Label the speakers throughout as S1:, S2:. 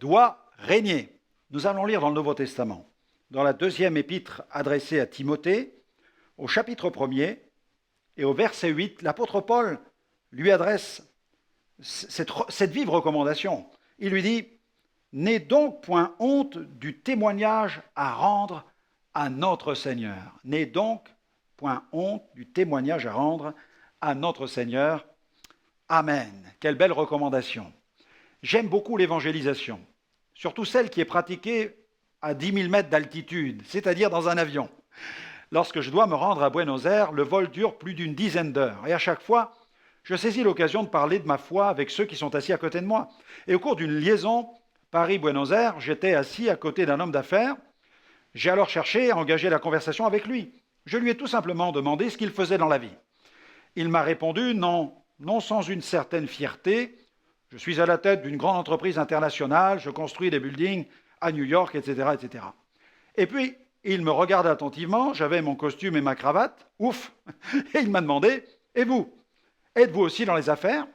S1: doit régner. Nous allons lire dans le Nouveau Testament, dans la deuxième épître adressée à Timothée, au chapitre 1er et au verset 8, l'apôtre Paul lui adresse cette vive recommandation. Il lui dit « N'aie donc point honte du témoignage à rendre à notre Seigneur. » N'aie donc point honte du témoignage à rendre à notre Seigneur. Amen. Quelle belle recommandation. J'aime beaucoup l'évangélisation, surtout celle qui est pratiquée à 10 000 mètres d'altitude, c'est-à-dire dans un avion. Lorsque je dois me rendre à Buenos Aires, le vol dure plus d'une dizaine d'heures. Et à chaque fois, je saisis l'occasion de parler de ma foi avec ceux qui sont assis à côté de moi. Et au cours d'une liaison Paris-Buenos Aires, j'étais assis à côté d'un homme d'affaires. J'ai alors cherché à engager la conversation avec lui. Je lui ai tout simplement demandé ce qu'il faisait dans la vie. Il m'a répondu non sans une certaine fierté. Je suis à la tête d'une grande entreprise internationale, je construis des buildings à New York, etc., etc. Et puis, il me regarde attentivement, j'avais mon costume et ma cravate, ouf, et il m'a demandé, et vous, êtes-vous aussi dans les affaires ?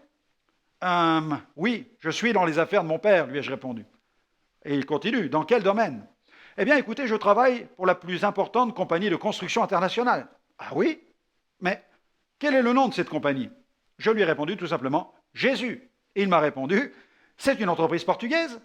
S1: Oui, je suis dans les affaires de mon père, lui ai-je répondu. Et il continue, dans quel domaine ? Eh bien, écoutez, je travaille pour la plus importante compagnie de construction internationale. Ah oui ? Mais quel est le nom de cette compagnie ? Je lui ai répondu tout simplement, Jésus. Et il m'a répondu, c'est une entreprise portugaise.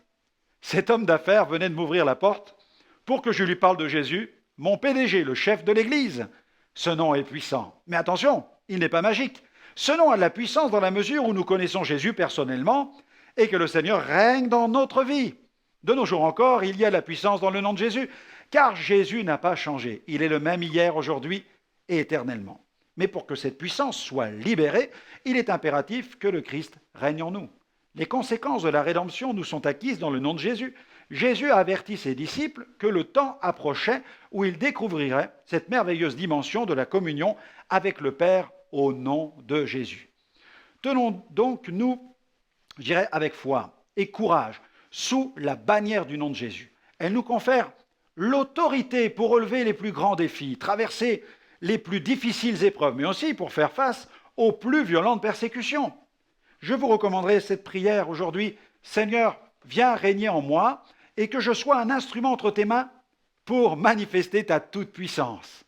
S1: Cet homme d'affaires venait de m'ouvrir la porte pour que je lui parle de Jésus, mon PDG, le chef de l'Église. Ce nom est puissant. Mais attention, il n'est pas magique. Ce nom a de la puissance dans la mesure où nous connaissons Jésus personnellement et que le Seigneur règne dans notre vie. De nos jours encore, il y a de la puissance dans le nom de Jésus, car Jésus n'a pas changé. Il est le même hier, aujourd'hui et éternellement. Mais pour que cette puissance soit libérée, il est impératif que le Christ règne en nous. Les conséquences de la rédemption nous sont acquises dans le nom de Jésus. Jésus a averti ses disciples que le temps approchait où ils découvriraient cette merveilleuse dimension de la communion avec le Père au nom de Jésus. Tenons donc, nous, je dirais, avec foi et courage, sous la bannière du nom de Jésus. Elle nous confère l'autorité pour relever les plus grands défis, traverser les plus difficiles épreuves, mais aussi pour faire face aux plus violentes persécutions. Je vous recommanderai cette prière aujourd'hui. Seigneur, viens régner en moi et que je sois un instrument entre tes mains pour manifester ta toute-puissance.